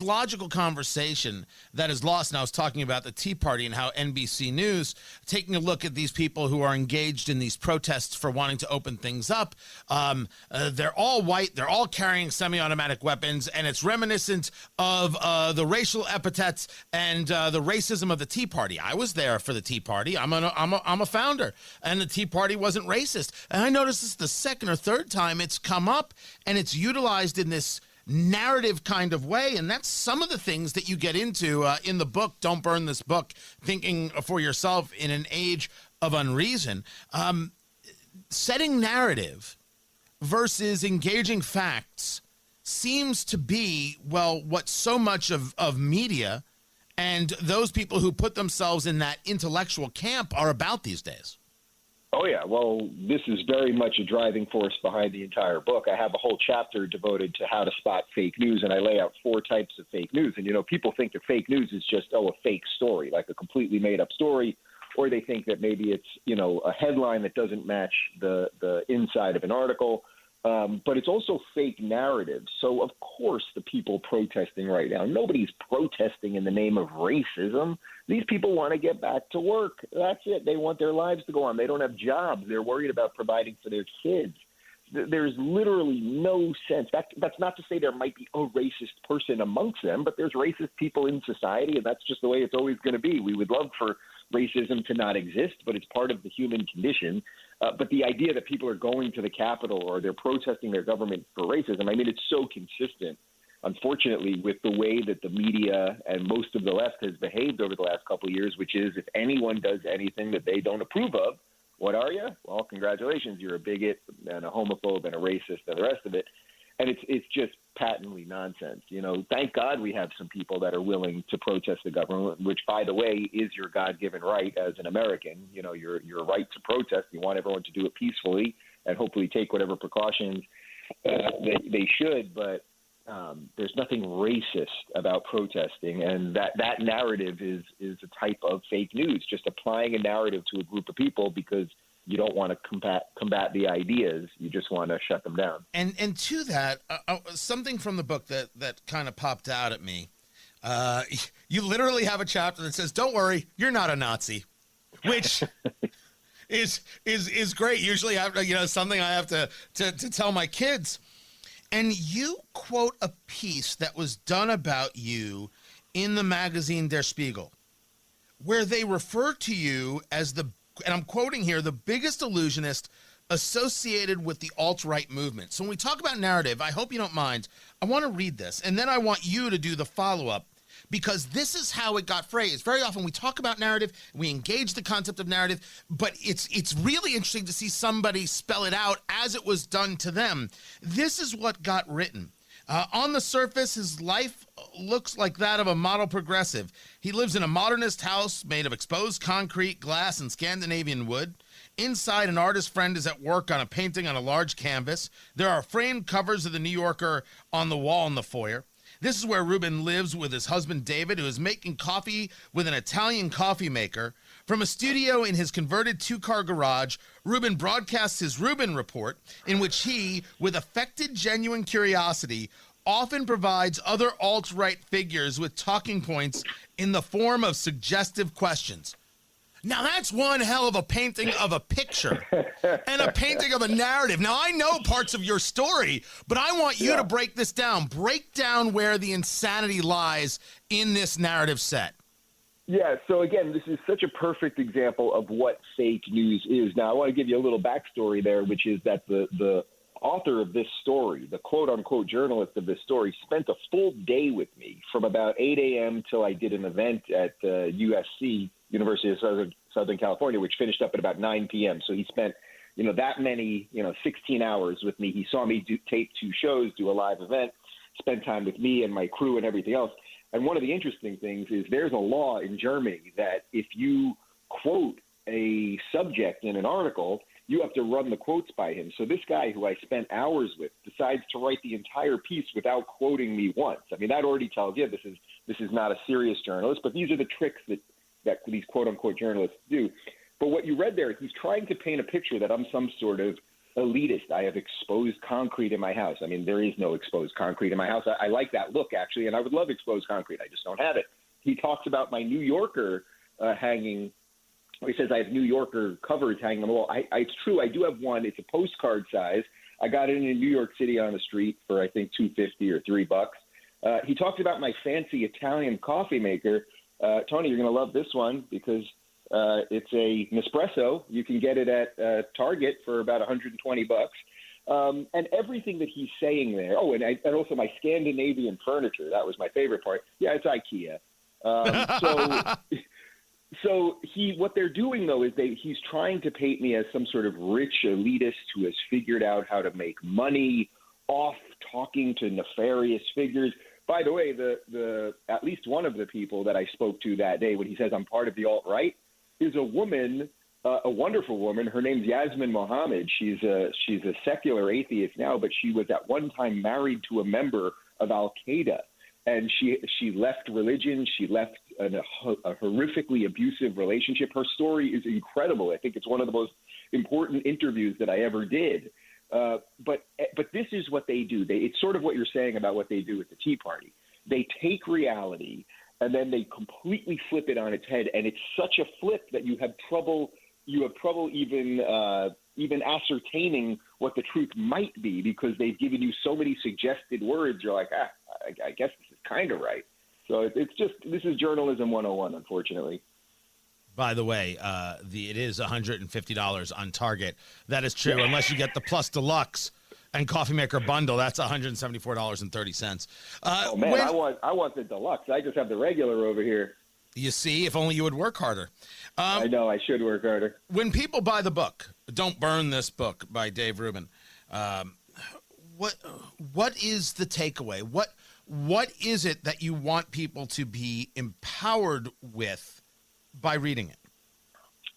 logical conversation that is lost. And I was talking about the Tea Party and how NBC News, taking a look at these people who are engaged in these protests for wanting to open things up, they're all white, they're all carrying semi-automatic weapons, and it's reminiscent of the racial epithets and the racism of the Tea Party. I was there for the Tea Party. I'm a founder, and the Tea Party wasn't racist. And I noticed this is the second or third time it's come up, and it's utilized in this narrative kind of way. And that's some of the things that you get into in the book, Don't Burn This Book, Thinking for Yourself in an Age of Unreason. Setting narrative versus engaging facts seems to be, well, what so much of media and those people who put themselves in that intellectual camp are about these days. Oh, yeah. Well, this is very much a driving force behind the entire book. I have a whole chapter devoted to how to spot fake news, and I lay out 4 types of fake news. And, people think that fake news is just, a fake story, like a completely made-up story, or they think that maybe it's, a headline that doesn't match the inside of an article. But it's also fake narratives. So, of course, the people protesting right now, nobody's protesting in the name of racism. These people want to get back to work. That's it. They want their lives to go on. They don't have jobs. They're worried about providing for their kids. There's literally no sense. That's not to say there might be a racist person amongst them, but there's racist people in society, and that's just the way it's always going to be. We would love for racism to not exist, but it's part of the human condition. But the idea that people are going to the Capitol or they're protesting their government for racism, it's so consistent, unfortunately, with the way that the media and most of the left has behaved over the last couple of years, which is if anyone does anything that they don't approve of, what are you? Well, congratulations, you're a bigot and a homophobe and a racist and the rest of it. And it's just patently nonsense. Thank God we have some people that are willing to protest the government, which, by the way, is your God-given right as an American. Your right to protest. You want everyone to do it peacefully and hopefully take whatever precautions they should. But there's nothing racist about protesting, and that narrative is a type of fake news, just applying a narrative to a group of people because you don't want to combat the ideas. You just want to shut them down. And to that, something from the book that kind of popped out at me. You literally have a chapter that says, "Don't worry, you're not a Nazi," which is great. Usually, something I have to tell my kids. And you quote a piece that was done about you in the magazine Der Spiegel, where they refer to you as and I'm quoting here, the biggest illusionist associated with the alt-right movement. So when we talk about narrative, I hope you don't mind, I want to read this, and then I want you to do the follow-up, because this is how it got phrased. Very often we talk about narrative, we engage the concept of narrative, but it's really interesting to see somebody spell it out as it was done to them. This is what got written. On the surface, his life looks like that of a model progressive. He lives in a modernist house made of exposed concrete, glass, and Scandinavian wood. Inside, an artist friend is at work on a painting on a large canvas. There are framed covers of the New Yorker on the wall in the foyer. This is where Rubin lives with his husband, David, who is making coffee with an Italian coffee maker. From a studio in his converted 2-car garage, Rubin broadcasts his Rubin Report, in which he, with affected genuine curiosity, often provides other alt-right figures with talking points in the form of suggestive questions. Now, that's one hell of a painting of a picture and a painting of a narrative. Now, I know parts of your story, but I want you to break this down. Break down where the insanity lies in this narrative set. Yeah, so again, this is such a perfect example of what fake news is. Now, I want to give you a little backstory there, which is that the author of this story, the quote-unquote journalist of this story, spent a full day with me from about 8 a.m. till I did an event at USC, University of Southern California, which finished up at about 9 p.m. So he spent, that many, 16 hours with me. He saw me tape 2 shows, do a live event, spend time with me and my crew and everything else. And one of the interesting things is there's a law in Germany that if you quote a subject in an article, you have to run the quotes by him. So this guy who I spent hours with decides to write the entire piece without quoting me once. I mean, that already tells you this is not a serious journalist, but these are the tricks that these quote-unquote journalists do. But what you read there, he's trying to paint a picture that I'm some sort of elitist. I have exposed concrete in my house. I mean, there is no exposed concrete in my house. I like that look, actually, and I would love exposed concrete. I just don't have it. He talks about my New Yorker hanging. He says I have New Yorker covers hanging on the wall. It's true. I do have one. It's a postcard size. I got it in New York City on the street for, I think, $2.50 or $3. He talked about my fancy Italian coffee maker. Tony, you're going to love this one because it's a Nespresso. You can get it at Target for about $120. And everything that he's saying there. Oh, and also my Scandinavian furniture. That was my favorite part. Yeah, it's IKEA. So what they're doing, though, is he's trying to paint me as some sort of rich elitist who has figured out how to make money off talking to nefarious figures. By the way, the at least one of the people that I spoke to that day when he says I'm part of the alt-right is a woman, a wonderful woman. Her name's Yasmin Mohammed. She's a secular atheist now, but she was at one time married to a member of Al-Qaeda. And she left religion. She left a horrifically abusive relationship. Her story is incredible. I think it's one of the most important interviews that I ever did. But this is what they do. It's sort of what you're saying about what they do with the Tea Party. They take reality and then they completely flip it on its head. And it's such a flip that you have trouble even ascertaining what the truth might be because they've given you so many suggested words. You're like, I guess this is kind of right. So this is journalism 101, unfortunately. By the way, it is $150 on Target. That is true, unless you get the Plus Deluxe and Coffee Maker bundle. That's $174.30. Oh man, I want the deluxe. I just have the regular over here. You see, if only you would work harder. I know I should work harder. When people buy the book, Don't Burn This Book by Dave Rubin, what is the takeaway? What is it that you want people to be empowered with by reading it?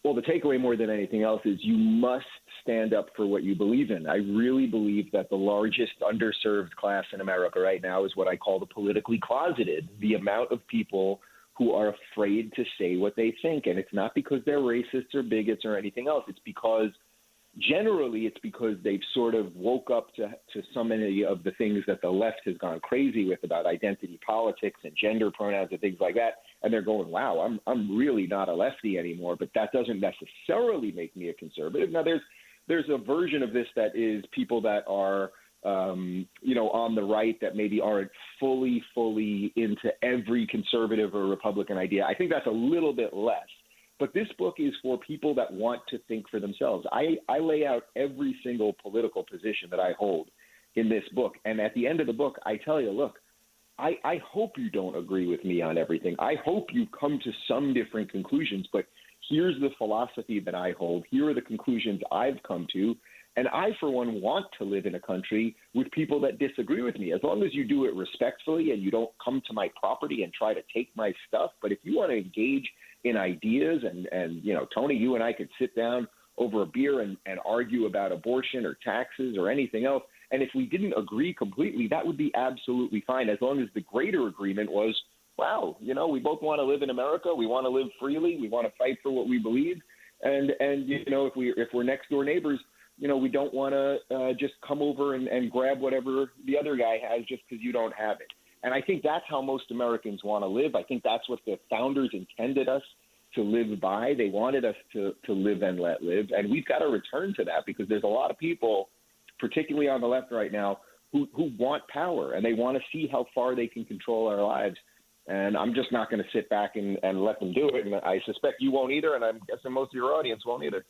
Well, the takeaway more than anything else is you must stand up for what you believe in. I really believe that the largest underserved class in America right now is what I call the politically closeted, the amount of people who are afraid to say what they think. And it's not because they're racists or bigots or anything else. It's because they've sort of woke up to so many of the things that the left has gone crazy with about identity politics and gender pronouns and things like that. And they're going, wow, I'm really not a lefty anymore, but that doesn't necessarily make me a conservative. Now, there's a version of this that is people that are, on the right that maybe aren't fully into every conservative or Republican idea. I think that's a little bit less. But this book is for people that want to think for themselves. I lay out every single political position that I hold in this book. And at the end of the book, I tell you, look, I hope you don't agree with me on everything. I hope you come to some different conclusions, but here's the philosophy that I hold. Here are the conclusions I've come to. And I, for one, want to live in a country with people that disagree with me, as long as you do it respectfully and you don't come to my property and try to take my stuff. But if you want to engage in ideas and Tony, you and I could sit down over a beer and argue about abortion or taxes or anything else. And if we didn't agree completely, that would be absolutely fine, as long as the greater agreement was, wow, we both want to live in America. We want to live freely. We want to fight for what we believe. And if we're next door neighbors, we don't want to just come over and grab whatever the other guy has just because you don't have it. And I think that's how most Americans want to live. I think that's what the founders intended us to live by. They wanted us to live and let live. And we've got to return to that because there's a lot of people, particularly on the left right now, who want power and they want to see how far they can control our lives. And I'm just not going to sit back and let them do it. And I suspect you won't either. And I'm guessing most of your audience won't either.